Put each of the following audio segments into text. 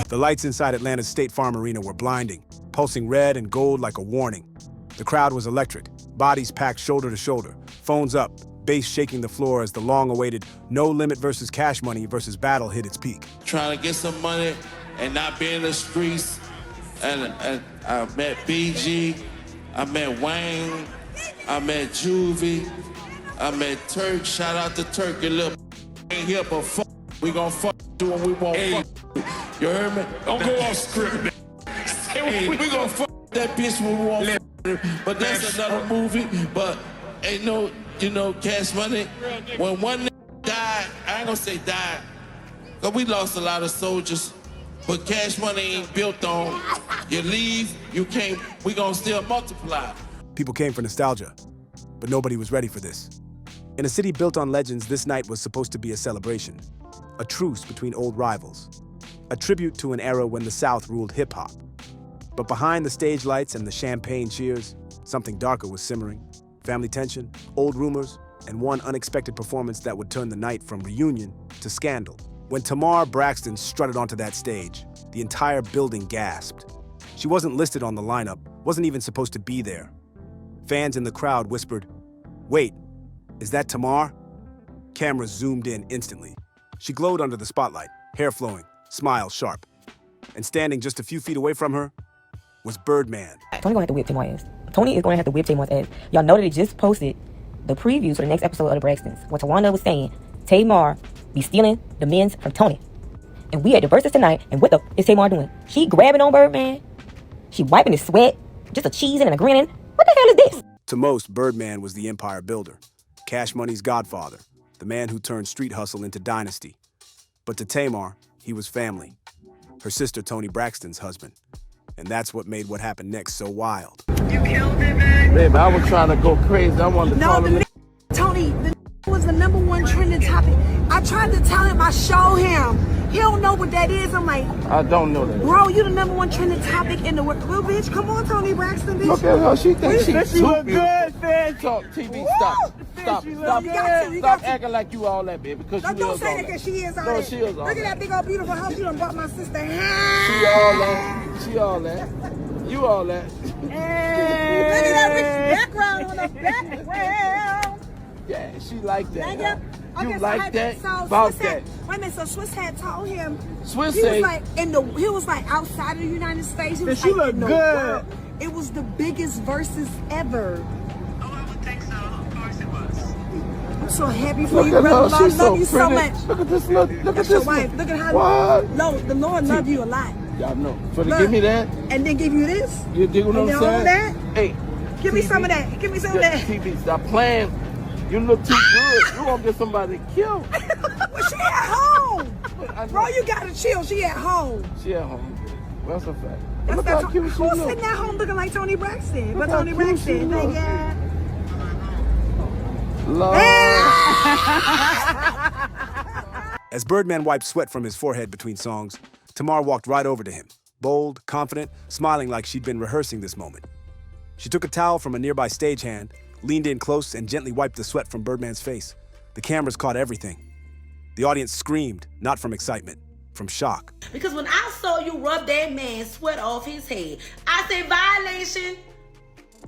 The lights inside Atlanta's State Farm Arena were blinding, pulsing red and gold like a warning. The crowd was electric, bodies packed shoulder to shoulder, phones up, bass shaking the floor as the long-awaited No Limit versus Cash Money versus battle hit its peak. Trying to get some money and not be in the streets. And I met BG, I met Wayne, I met Juvie, I met Turk. Shout out to Turk, your little ain't here, but fuck, we gon' fuck you when we won't fuck. You heard me? Don't go off script. Hey, we gon' fuck that bitch when we won't fuck. But that's another movie. But ain't no, Cash Money. When one nigga died, I ain't gonna say died, cause we lost a lot of soldiers. But Cash Money ain't built on. You leave, you can't, we gonna still multiply. People came for nostalgia, but nobody was ready for this. In a city built on legends, this night was supposed to be a celebration, a truce between old rivals, a tribute to an era when the South ruled hip-hop. But behind the stage lights and the champagne cheers, something darker was simmering. Family tension, old rumors, and one unexpected performance that would turn the night from reunion to scandal. When Tamar Braxton strutted onto that stage, the entire building gasped. She wasn't listed on the lineup, wasn't even supposed to be there. Fans in the crowd whispered, "Wait, is that Tamar?" Cameras zoomed in instantly. She glowed under the spotlight, hair flowing, smile sharp. And standing just a few feet away from her was Birdman. Tony gonna have to whip Tamar's ass. Tony is gonna have to whip Tamar's ass. Y'all know that they just posted the previews for the next episode of the Braxtons, where Tawanda was saying Tamar be stealing the men's from Toni. And we at the Versus tonight, and what the is Tamar doing? She grabbing on Birdman. She wiping his sweat, just a cheesing and a grinning. What the hell is this? To most, Birdman was the empire builder, Cash Money's godfather, the man who turned street hustle into dynasty. But to Tamar, he was family, her sister Toni Braxton's husband. And that's what made what happened next so wild. You killed it, man. Baby, I was trying to go crazy. I wanted to call him. Tony, the was the #1 trending topic. I tried to tell him, I show him. He don't know what that is. I'm like, I don't know that. Bro, you the #1 trending topic in the world. Little bitch, come on, Toni Braxton, bitch. Look at her. She thinks she's She look good, man. Talk TV. Stop acting like you all that, baby. Because you don't is say all that, because she is all No, that. she is all Look at that big old beautiful house you done bought my sister. She all that. She all that. You all that. Hey. Look at that rich background on the background. Yeah, she like that. Thank you. Okay, You so like that? So About Swiss that. Wait a minute, so Swiss had told him Swiss he say, was like he was like outside of the United States. He was she like look in the good. world. It was the biggest versus ever. Oh, I would think so. Of course it was. I'm so happy for look you, at brother. her. I She's love so you pretty. so much. Look at this. Look at That's this. your wife. Look at how What? No, the Lord love you a lot. Y'all know. For to Look. give me that, And then give you this. you dig what And I'm then all saying? that. Hey, Give me TV. some of that. Give me some of Yeah, that. TV, stop playing. You look too good. You won't get somebody killed. Well, she at home. Bro, you gotta chill. She at home. She at home. That's a fact. That's Look that how cute she who's look. sitting at home looking like Toni Braxton? Look But how Toni cute she Braxton, look. like, yeah. Lord. As Birdman wiped sweat from his forehead between songs, Tamar walked right over to him, bold, confident, smiling like she'd been rehearsing this moment. She took a towel from a nearby stagehand, leaned in close, and gently wiped the sweat from Birdman's face. The cameras caught everything. The audience screamed, not from excitement, from shock. Because when I saw you rub that man's sweat off his head, I said violation.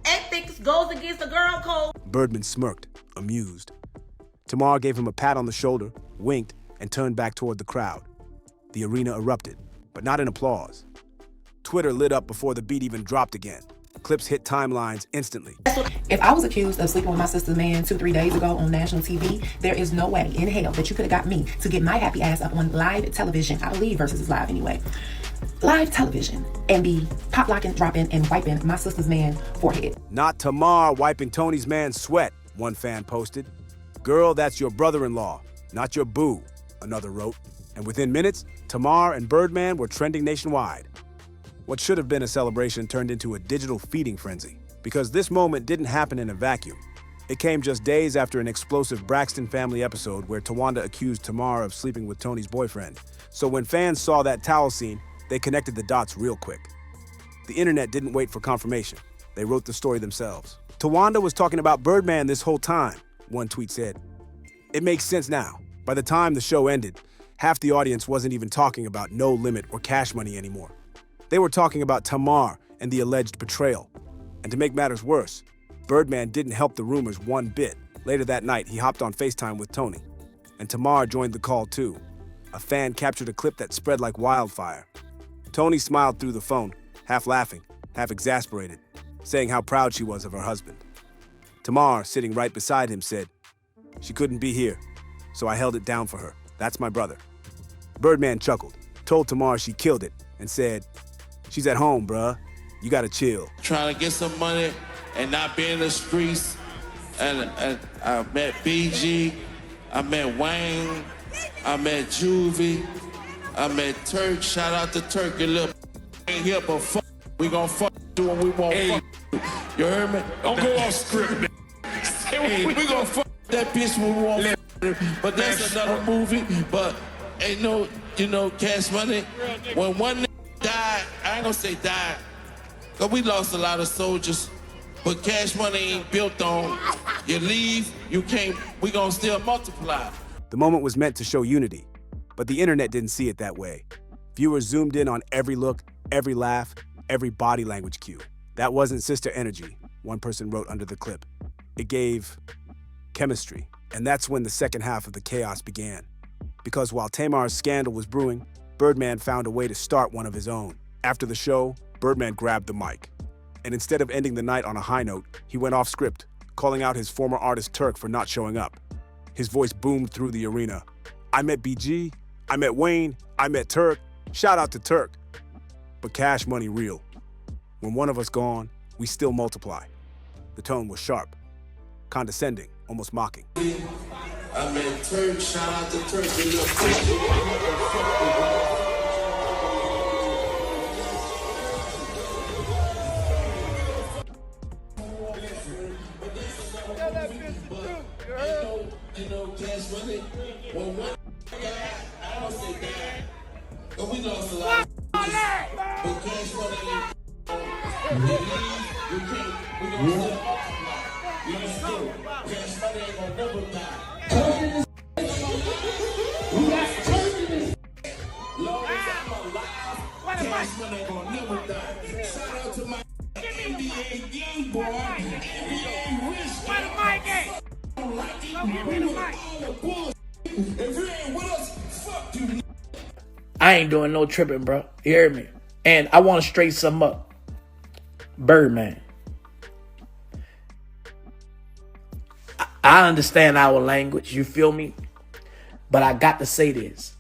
Ethics goes against the girl code. Birdman smirked, amused. Tamar gave him a pat on the shoulder, winked, and turned back toward the crowd. The arena erupted, but not in applause. Twitter lit up before the beat even dropped again. Clips hit timelines instantly. If I was accused of sleeping with my sister's man 2-3 days ago on national TV, there is no way in hell that you could have got me to get my happy ass up on live television. I believe Versus is live anyway. Live television and be pop locking, dropping, and wiping my sister's man forehead. Not Tamar wiping Tony's man's sweat, one fan posted. Girl, that's your brother-in-law, not your boo, another wrote. And within minutes, Tamar and Birdman were trending nationwide. What should have been a celebration turned into a digital feeding frenzy, because this moment didn't happen in a vacuum. It came just days after an explosive Braxton family episode where Tawanda accused Tamar of sleeping with Tony's boyfriend. So when fans saw that towel scene, they connected the dots real quick. The internet didn't wait for confirmation. They wrote the story themselves. Tawanda was talking about Birdman this whole time, one tweet said. It makes sense now. By the time the show ended, half the audience wasn't even talking about No Limit or Cash Money anymore. They were talking about Tamar and the alleged betrayal. And to make matters worse, Birdman didn't help the rumors one bit. Later that night, he hopped on FaceTime with Toni. And Tamar joined the call too. A fan captured a clip that spread like wildfire. Toni smiled through the phone, half laughing, half exasperated, saying how proud she was of her husband. Tamar, sitting right beside him, said, "She couldn't be here, so I held it down for her. That's my brother." Birdman chuckled, told Tamar she killed it, and said, "She's at home, bruh. You gotta chill." Trying to get some money and not be in the streets. And I met BG, I met Wayne, I met Juvie, I met Turk. Shout out to Turk, your little ain't here, but fuck, we gon' fuck do what we want. Hey. You heard me? Don't go off script, man. Hey, we gon' fuck that bitch when we want. But that's another movie. But ain't no, Cash Money. When one died, I ain't gonna say died, cause we lost a lot of soldiers. But Cash Money ain't built on you leave, you can't, we gonna still multiply. The moment was meant to show unity, but the internet didn't see it that way. Viewers zoomed in on every look, every laugh, every body language cue. That wasn't sister energy, one person wrote under the clip. It gave chemistry. And that's when the second half of the chaos began. Because while Tamar's scandal was brewing, Birdman found a way to start one of his own. After the show, Birdman grabbed the mic. And instead of ending the night on a high note, he went off script, calling out his former artist Turk for not showing up. His voice boomed through the arena. "I met BG, I met Wayne, I met Turk. Shout out to Turk. But Cash Money real. When one of us gone, we still multiply." The tone was sharp, condescending, almost mocking. I met Turk, shout out to Turk. Cash Money. When one died, I don't say died, but we lost a lot. But Cash Money ain't you can't, we gonna still multiply. You understand? Cash Money ain't gonna never die. We got Turk in this. Long as I'm alive, Cash Money ain't gonna never die. Shout out to my NBA young boy, NBA rich. Where the mic at? I ain't doing no tripping, bro. You hear me? And I want to straighten something up. Birdman. I understand our language, you feel me? But I got to say this.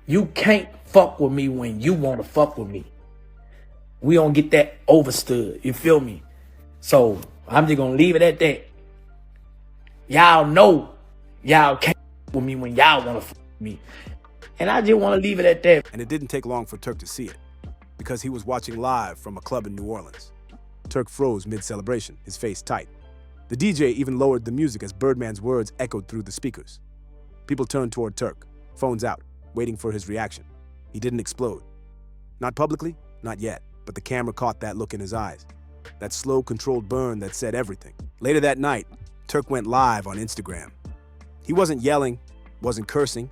You can't fuck with me when you want to fuck with me. We don't get that overstood, you feel me? So I'm just going to leave it at that. Y'all know y'all can't fuck with me when y'all want to fuck with me. And I just want to leave it at that. And it didn't take long for Turk to see it, because he was watching live from a club in New Orleans. Turk froze mid-celebration, his face tight. The DJ even lowered the music as Birdman's words echoed through the speakers. People turned toward Turk, phones out, waiting for his reaction. He didn't explode. Not publicly, not yet, but the camera caught that look in his eyes. That slow, controlled burn that said everything. Later that night, Turk went live on Instagram. He wasn't yelling, wasn't cursing.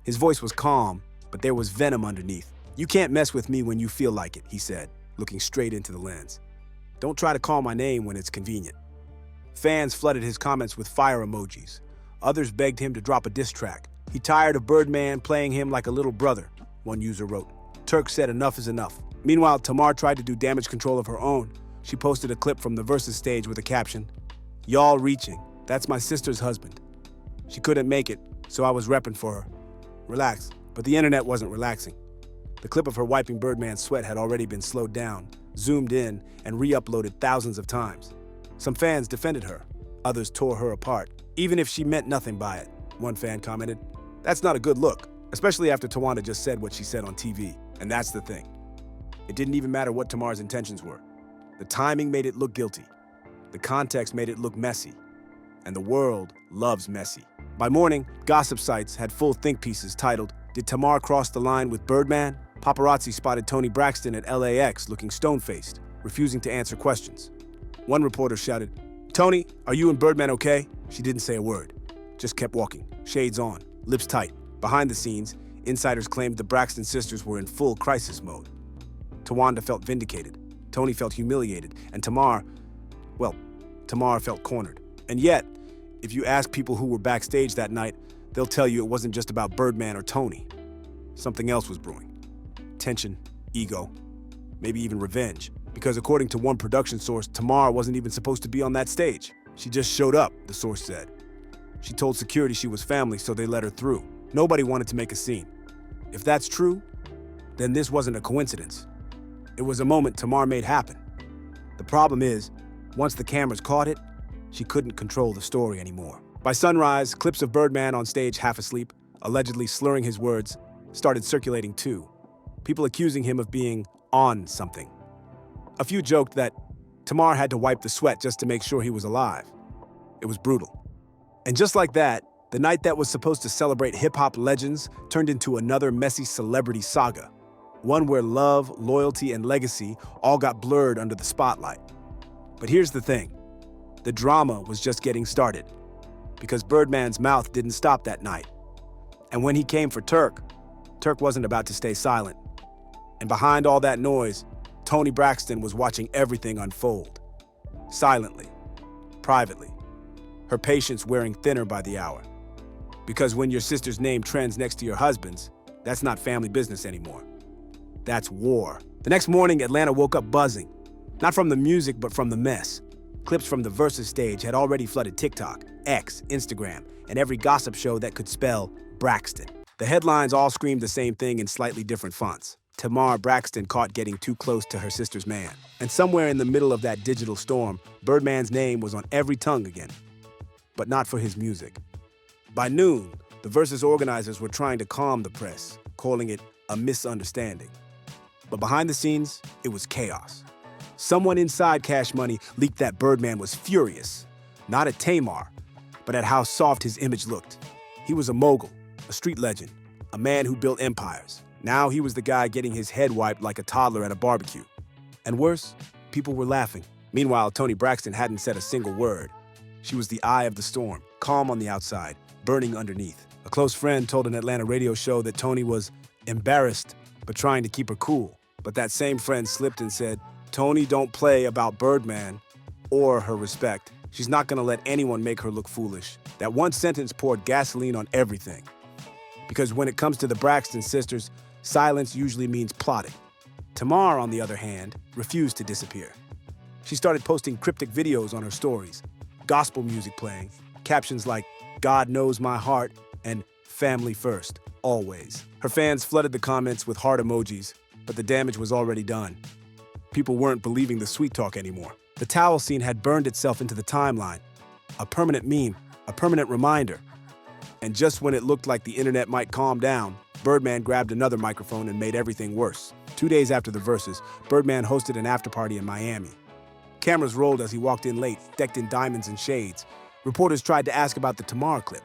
His voice was calm, but there was venom underneath. "You can't mess with me when you feel like it," he said, looking straight into the lens. "Don't try to call my name when it's convenient." Fans flooded his comments with fire emojis. Others begged him to drop a diss track. "He tired of Birdman playing him like a little brother," one user wrote. Turk said enough is enough. Meanwhile, Tamar tried to do damage control of her own. She posted a clip from the Versus stage with a caption, "Y'all reaching, that's my sister's husband. She couldn't make it, so I was repping for her. Relax." But the internet wasn't relaxing. The clip of her wiping Birdman's sweat had already been slowed down, zoomed in, and re-uploaded thousands of times. Some fans defended her. Others tore her apart, even if she meant nothing by it. One fan commented, "That's not a good look, especially after Tawanda just said what she said on TV." And that's the thing. It didn't even matter what Tamar's intentions were. The timing made it look guilty. The context made it look messy. And the world loves messy. By morning, gossip sites had full think pieces titled, "Did Tamar cross the line with Birdman?" Paparazzi spotted Toni Braxton at LAX looking stone-faced, refusing to answer questions. One reporter shouted, "Toni, are you and Birdman okay?" She didn't say a word, just kept walking, shades on, lips tight. Behind the scenes, insiders claimed the Braxton sisters were in full crisis mode. Tawanda felt vindicated, Toni felt humiliated, and Tamar felt cornered. And yet, if you ask people who were backstage that night, they'll tell you it wasn't just about Birdman or Toni. Something else was brewing. Tension, ego, maybe even revenge. Because according to one production source, Tamar wasn't even supposed to be on that stage. She just showed up, the source said. She told security she was family, so they let her through. Nobody wanted to make a scene. If that's true, then this wasn't a coincidence. It was a moment Tamar made happen. The problem is, once the cameras caught it, she couldn't control the story anymore. By sunrise, clips of Birdman on stage half asleep, allegedly slurring his words, started circulating too. People accusing him of being on something. A few joked that Tamar had to wipe the sweat just to make sure he was alive. It was brutal. And just like that, the night that was supposed to celebrate hip-hop legends turned into another messy celebrity saga. One where love, loyalty, and legacy all got blurred under the spotlight. But here's the thing. The drama was just getting started. Because Birdman's mouth didn't stop that night. And when he came for Turk, Turk wasn't about to stay silent. And behind all that noise, Toni Braxton was watching everything unfold. Silently, privately, her patience wearing thinner by the hour. Because when your sister's name trends next to your husband's, that's not family business anymore. That's war. The next morning, Atlanta woke up buzzing. Not from the music, but from the mess. Clips from the Versus stage had already flooded TikTok, X, Instagram, and every gossip show that could spell Braxton. The headlines all screamed the same thing in slightly different fonts. Tamar Braxton caught getting too close to her sister's man. And somewhere in the middle of that digital storm, Birdman's name was on every tongue again. But not for his music. By noon, the Versus organizers were trying to calm the press, calling it a misunderstanding. But behind the scenes, it was chaos. Someone inside Cash Money leaked that Birdman was furious, not at Tamar, but at how soft his image looked. He was a mogul, a street legend, a man who built empires. Now he was the guy getting his head wiped like a toddler at a barbecue. And worse, people were laughing. Meanwhile, Toni Braxton hadn't said a single word. She was the eye of the storm, calm on the outside, burning underneath. A close friend told an Atlanta radio show that Toni was embarrassed, but trying to keep her cool. But that same friend slipped and said, "Toni don't play about Birdman or her respect. She's not gonna let anyone make her look foolish." That one sentence poured gasoline on everything. Because when it comes to the Braxton sisters, silence usually means plotting. Tamar, on the other hand, refused to disappear. She started posting cryptic videos on her stories, gospel music playing, captions like, "God knows my heart," and "Family first, always." Her fans flooded the comments with heart emojis, but the damage was already done. People weren't believing the sweet talk anymore. The towel scene had burned itself into the timeline, a permanent meme, a permanent reminder. And just when it looked like the internet might calm down, Birdman grabbed another microphone and made everything worse. 2 days after the Versus, Birdman hosted an afterparty in Miami. Cameras rolled as he walked in late, decked in diamonds and shades. Reporters tried to ask about the Tamar clip.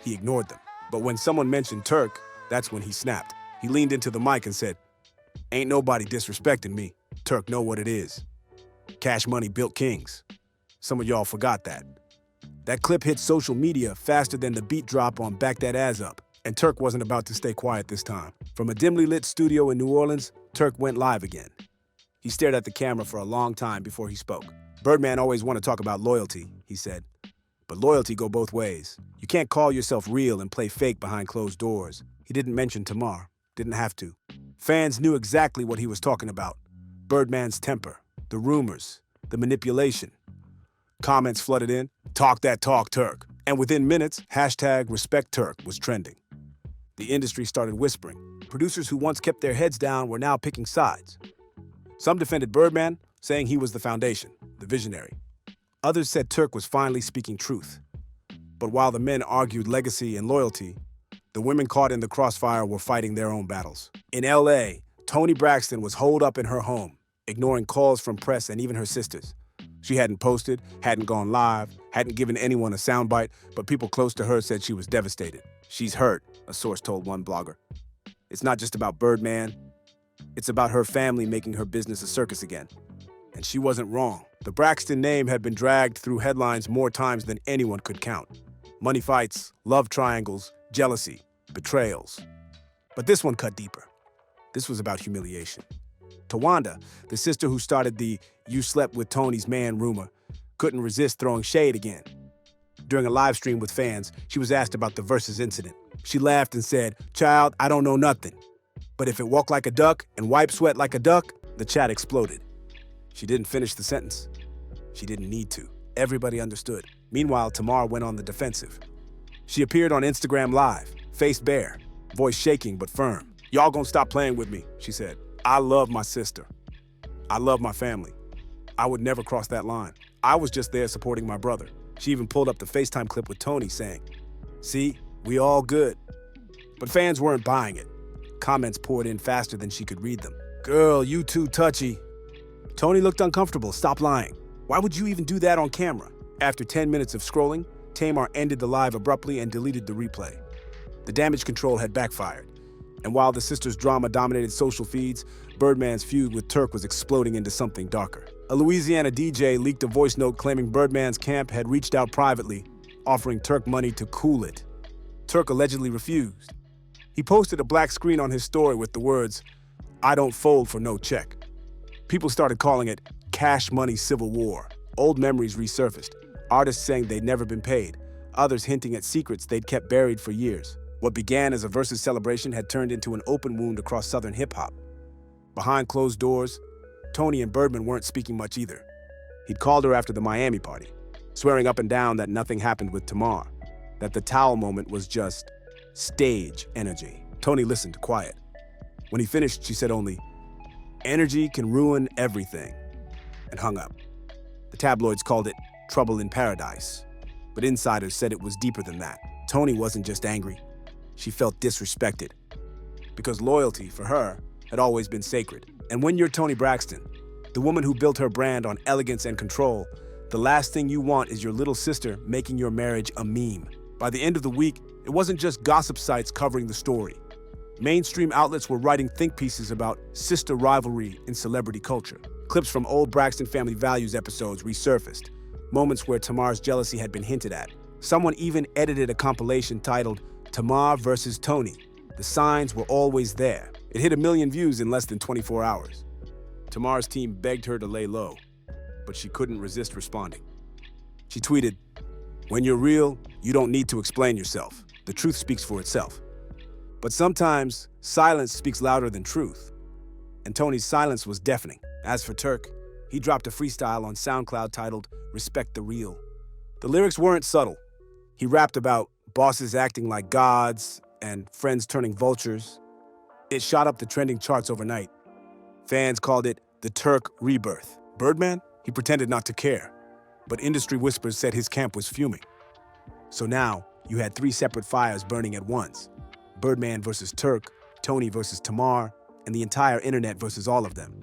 He ignored them. But when someone mentioned Turk, that's when he snapped. He leaned into the mic and said, "Ain't nobody disrespecting me. Turk know what it is. Cash Money built kings. Some of y'all forgot that." That clip hit social media faster than the beat drop on Back That Ass Up. And Turk wasn't about to stay quiet this time. From a dimly lit studio in New Orleans, Turk went live again. He stared at the camera for a long time before he spoke. "Birdman always wanted to talk about loyalty," he said. "But loyalty go both ways. You can't call yourself real and play fake behind closed doors." He didn't mention Tamar. Didn't have to. Fans knew exactly what he was talking about. Birdman's temper, the rumors, the manipulation. Comments flooded in, "Talk that talk, Turk." And within minutes, #RespectTurk was trending. The industry started whispering. Producers who once kept their heads down were now picking sides. Some defended Birdman, saying he was the foundation, the visionary. Others said Turk was finally speaking truth. But while the men argued legacy and loyalty, the women caught in the crossfire were fighting their own battles. In LA, Toni Braxton was holed up in her home, ignoring calls from press and even her sisters. She hadn't posted, hadn't gone live, hadn't given anyone a soundbite, but people close to her said she was devastated. "She's hurt," a source told one blogger. "It's not just about Birdman. It's about her family making her business a circus again." And she wasn't wrong. The Braxton name had been dragged through headlines more times than anyone could count. Money fights, love triangles, jealousy, betrayals. But this one cut deeper. This was about humiliation. Tawanda, the sister who started the "you slept with Tony's man" rumor, couldn't resist throwing shade again. During a live stream with fans, she was asked about the Versus incident. She laughed and said, "Child, I don't know nothing. But if it walk like a duck and wipe sweat like a duck," the chat exploded. She didn't finish the sentence. She didn't need to. Everybody understood. Meanwhile, Tamar went on the defensive. She appeared on Instagram Live, face bare, voice shaking but firm. "Y'all gonna stop playing with me," she said. "I love my sister. I love my family. I would never cross that line. I was just there supporting my brother." She even pulled up the FaceTime clip with Toni saying, "See, we all good." But fans weren't buying it. Comments poured in faster than she could read them. "Girl, you too touchy." Toni looked uncomfortable. "Stop lying. Why would you even do that on camera?" After 10 minutes of scrolling, Tamar ended the live abruptly and deleted the replay. The damage control had backfired. And while the sisters' drama dominated social feeds, Birdman's feud with Turk was exploding into something darker. A Louisiana DJ leaked a voice note claiming Birdman's camp had reached out privately, offering Turk money to cool it. Turk allegedly refused. He posted a black screen on his story with the words, "I don't fold for no check." People started calling it Cash Money Civil War. Old memories resurfaced, artists saying they'd never been paid, others hinting at secrets they'd kept buried for years. What began as a Versus celebration had turned into an open wound across Southern hip-hop. Behind closed doors, Toni and Birdman weren't speaking much either. He'd called her after the Miami party, swearing up and down that nothing happened with Tamar, that the towel moment was just stage energy. Toni listened, quiet. When he finished, she said only, "Energy can ruin everything," and hung up. The tabloids called it trouble in paradise, but insiders said it was deeper than that. Toni wasn't just angry. She felt disrespected, because loyalty, for her, had always been sacred. And when you're Toni Braxton, the woman who built her brand on elegance and control, the last thing you want is your little sister making your marriage a meme. By the end of the week, it wasn't just gossip sites covering the story. Mainstream outlets were writing think pieces about sister rivalry in celebrity culture. Clips from old Braxton Family Values episodes resurfaced, moments where Tamar's jealousy had been hinted at. Someone even edited a compilation titled Tamar versus Toni. The signs were always there. It hit 1 million views in less than 24 hours. Tamar's team begged her to lay low, but she couldn't resist responding. She tweeted, "When you're real, you don't need to explain yourself. The truth speaks for itself." But sometimes, silence speaks louder than truth. And Toni's silence was deafening. As for Turk, he dropped a freestyle on SoundCloud titled Respect the Real. The lyrics weren't subtle. He rapped about bosses acting like gods and friends turning vultures. It shot up the trending charts overnight. Fans called it the Turk rebirth. Birdman? He pretended not to care. But industry whispers said his camp was fuming. So now, you had 3 separate fires burning at once. Birdman versus Turk, Toni versus Tamar, and the entire internet versus all of them.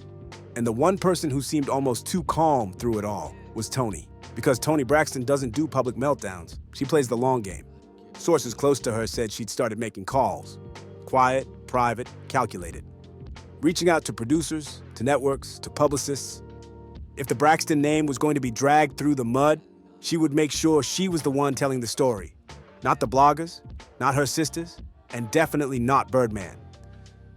And the one person who seemed almost too calm through it all was Toni. Because Toni Braxton doesn't do public meltdowns. She plays the long game. Sources close to her said she'd started making calls. Quiet, private, calculated. Reaching out to producers, to networks, to publicists. If the Braxton name was going to be dragged through the mud, she would make sure she was the one telling the story. Not the bloggers, not her sisters, and definitely not Birdman.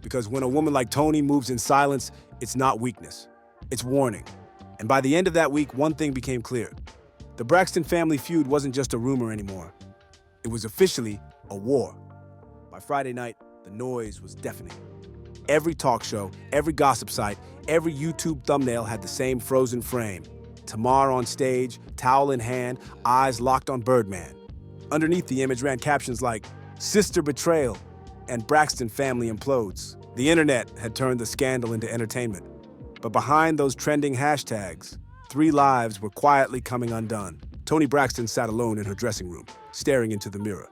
Because when a woman like Toni moves in silence, it's not weakness, it's warning. And by the end of that week, one thing became clear. The Braxton family feud wasn't just a rumor anymore. It was officially a war. By Friday night, the noise was deafening. Every talk show, every gossip site, every YouTube thumbnail had the same frozen frame. Tamar on stage, towel in hand, eyes locked on Birdman. Underneath the image ran captions like, "Sister Betrayal," and "Braxton family implodes." The internet had turned the scandal into entertainment. But behind those trending hashtags, 3 lives were quietly coming undone. Toni Braxton sat alone in her dressing room, staring into the mirror.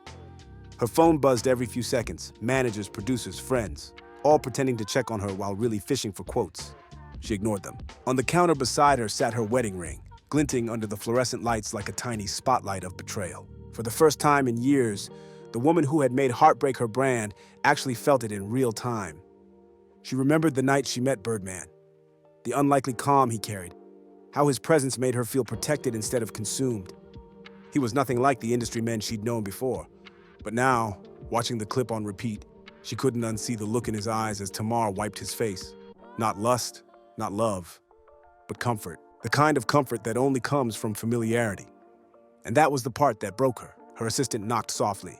Her phone buzzed every few seconds, managers, producers, friends, all pretending to check on her while really fishing for quotes. She ignored them. On the counter beside her sat her wedding ring, glinting under the fluorescent lights like a tiny spotlight of betrayal. For the first time in years, the woman who had made Heartbreak her brand actually felt it in real time. She remembered the night she met Birdman, the unlikely calm he carried, how his presence made her feel protected instead of consumed. He was nothing like the industry men she'd known before. But now, watching the clip on repeat, she couldn't unsee the look in his eyes as Tamar wiped his face. Not lust, not love, but comfort. The kind of comfort that only comes from familiarity. And that was the part that broke her. Her assistant knocked softly.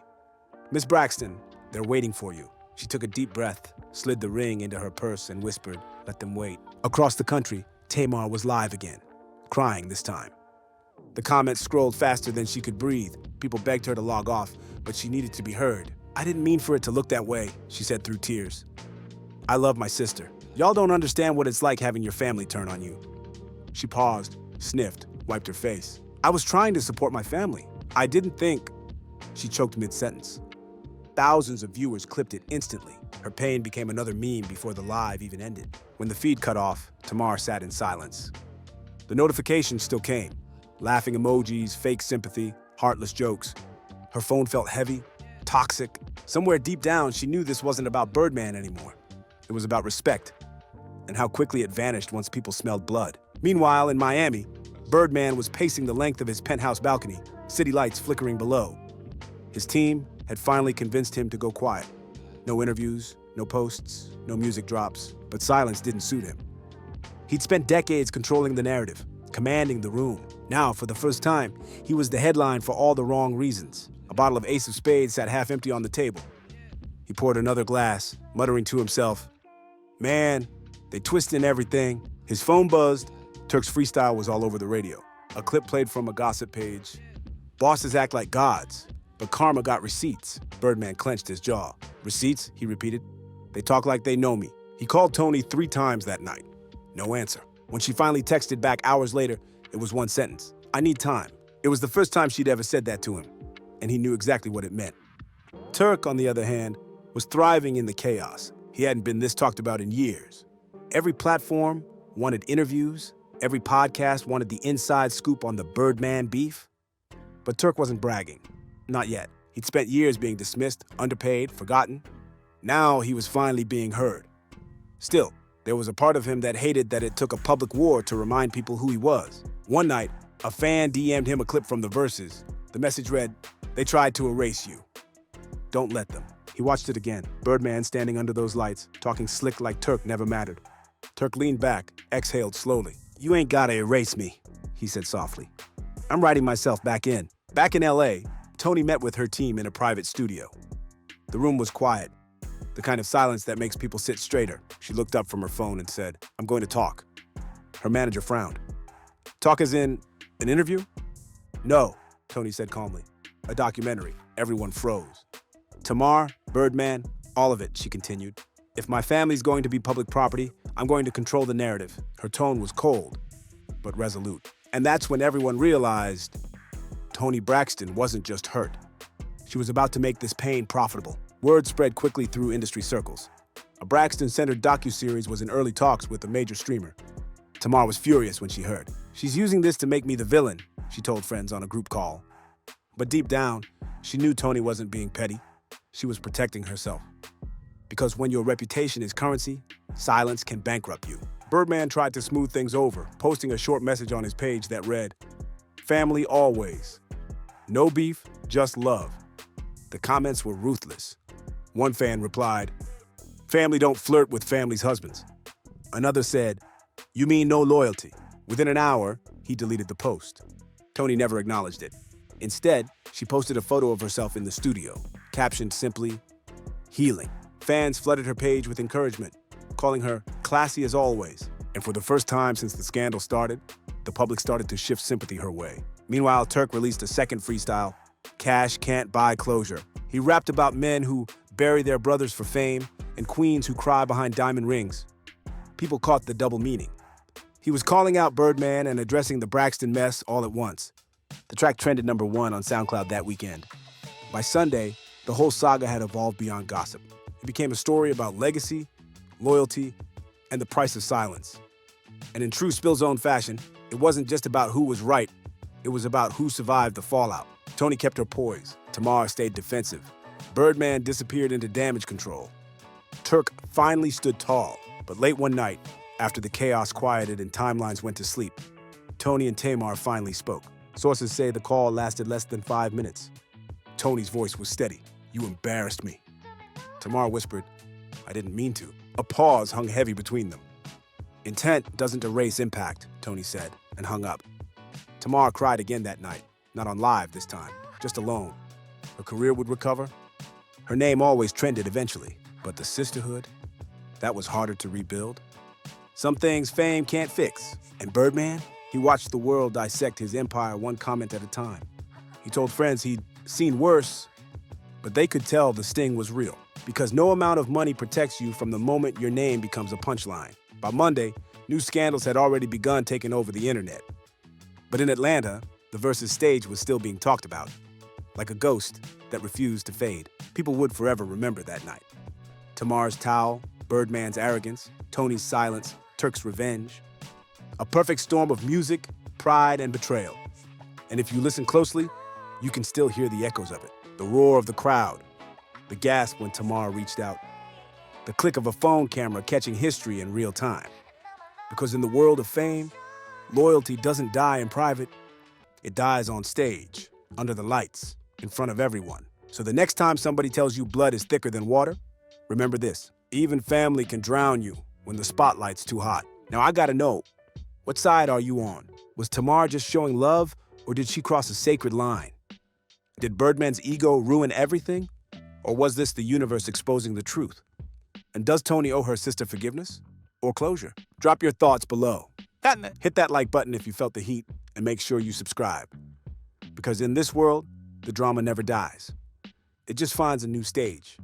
"Miss Braxton, they're waiting for you." She took a deep breath, slid the ring into her purse, and whispered, "Let them wait." Across the country, Tamar was live again, crying this time. The comments scrolled faster than she could breathe. People begged her to log off, but she needed to be heard. "I didn't mean for it to look that way," she said through tears. "I love my sister. Y'all don't understand what it's like having your family turn on you." She paused, sniffed, wiped her face. "I was trying to support my family. I didn't think..." She choked mid-sentence. Thousands of viewers clipped it instantly. Her pain became another meme before the live even ended. When the feed cut off, Tamar sat in silence. The notifications still came. Laughing emojis, fake sympathy, heartless jokes. Her phone felt heavy, toxic. Somewhere deep down, she knew this wasn't about Birdman anymore. It was about respect, and how quickly it vanished once people smelled blood. Meanwhile, in Miami, Birdman was pacing the length of his penthouse balcony, city lights flickering below. His team had finally convinced him to go quiet. No interviews, no posts, no music drops, but silence didn't suit him. He'd spent decades controlling the narrative, commanding the room. Now, for the first time, he was the headline for all the wrong reasons. A bottle of Ace of Spades sat half empty on the table. He poured another glass, muttering to himself, "Man, they twisting everything." His phone buzzed. Turk's freestyle was all over the radio. A clip played from a gossip page. "Bosses act like gods, but karma got receipts." Birdman clenched his jaw. "Receipts?" he repeated. "They talk like they know me." He called Toni 3 times that night. No answer. When she finally texted back hours later, it was one sentence: "I need time." It was the first time she'd ever said that to him, and he knew exactly what it meant. Turk, on the other hand, was thriving in the chaos. He hadn't been this talked about in years. Every platform wanted interviews. Every podcast wanted the inside scoop on the Birdman beef. But Turk wasn't bragging. Not yet. He'd spent years being dismissed, underpaid, forgotten. Now he was finally being heard. Still, there was a part of him that hated that it took a public war to remind people who he was. One night, a fan DM'd him a clip from the verses. The message read, "They tried to erase you. Don't let them." He watched it again. Birdman standing under those lights, talking slick like Turk never mattered. Turk leaned back, exhaled slowly. "You ain't gotta erase me," he said softly. "I'm writing myself back in." Back in LA, Toni met with her team in a private studio. The room was quiet, the kind of silence that makes people sit straighter. She looked up from her phone and said, "I'm going to talk." Her manager frowned. "Talk as in an interview?" "No," Toni said calmly. "A documentary." Everyone froze. "Tamar, Birdman, all of it," she continued. "If my family's going to be public property, I'm going to control the narrative." Her tone was cold, but resolute. And that's when everyone realized Toni Braxton wasn't just hurt. She was about to make this pain profitable. Word spread quickly through industry circles. A Braxton-centered docuseries was in early talks with a major streamer. Tamar was furious when she heard. "She's using this to make me the villain," she told friends on a group call. But deep down, she knew Toni wasn't being petty. She was protecting herself. Because when your reputation is currency, silence can bankrupt you. Birdman tried to smooth things over, posting a short message on his page that read, "Family always. No beef, just love." The comments were ruthless. One fan replied, "Family don't flirt with family's husbands." Another said, "You mean no loyalty?" Within an hour, he deleted the post. Toni never acknowledged it. Instead, she posted a photo of herself in the studio, captioned simply, "Healing." Fans flooded her page with encouragement, calling her classy as always. And for the first time since the scandal started, the public started to shift sympathy her way. Meanwhile, Turk released a second freestyle, "Cash Can't Buy Closure." He rapped about men who bury their brothers for fame and queens who cry behind diamond rings. People caught the double meaning. He was calling out Birdman and addressing the Braxton mess all at once. The track trended #1 on SoundCloud that weekend. By Sunday, the whole saga had evolved beyond gossip. It became a story about legacy, loyalty, and the price of silence. And in true Spill Zone fashion, it wasn't just about who was right, it was about who survived the fallout. Toni kept her poise. Tamar stayed defensive. Birdman disappeared into damage control. Turk finally stood tall, but late one night, after the chaos quieted and timelines went to sleep, Toni and Tamar finally spoke. Sources say the call lasted less than 5 minutes. Toni's voice was steady. "You embarrassed me." Tamar whispered, "I didn't mean to." A pause hung heavy between them. "Intent doesn't erase impact," Toni said, and hung up. Tamar cried again that night, not on live this time, just alone. Her career would recover. Her name always trended eventually, but the sisterhood, that was harder to rebuild. Some things fame can't fix, and Birdman, he watched the world dissect his empire one comment at a time. He told friends he'd seen worse, but they could tell the sting was real, because no amount of money protects you from the moment your name becomes a punchline. By Monday, new scandals had already begun taking over the internet. But in Atlanta, the Versus stage was still being talked about, like a ghost that refused to fade. People would forever remember that night. Tamar's towel, Birdman's arrogance, Toni's silence, Turk's revenge. A perfect storm of music, pride, and betrayal. And if you listen closely, you can still hear the echoes of it. The roar of the crowd, the gasp when Tamar reached out, the click of a phone camera catching history in real time. Because in the world of fame, loyalty doesn't die in private, it dies on stage, under the lights, in front of everyone. So the next time somebody tells you blood is thicker than water, remember this: even family can drown you when the spotlight's too hot. Now I gotta know, what side are you on? Was Tamar just showing love, or did she cross a sacred line? Did Birdman's ego ruin everything? Or was this the universe exposing the truth? And does Toni owe her sister forgiveness or closure? Drop your thoughts below. Hit that like button if you felt the heat, and make sure you subscribe. Because in this world, the drama never dies. It just finds a new stage.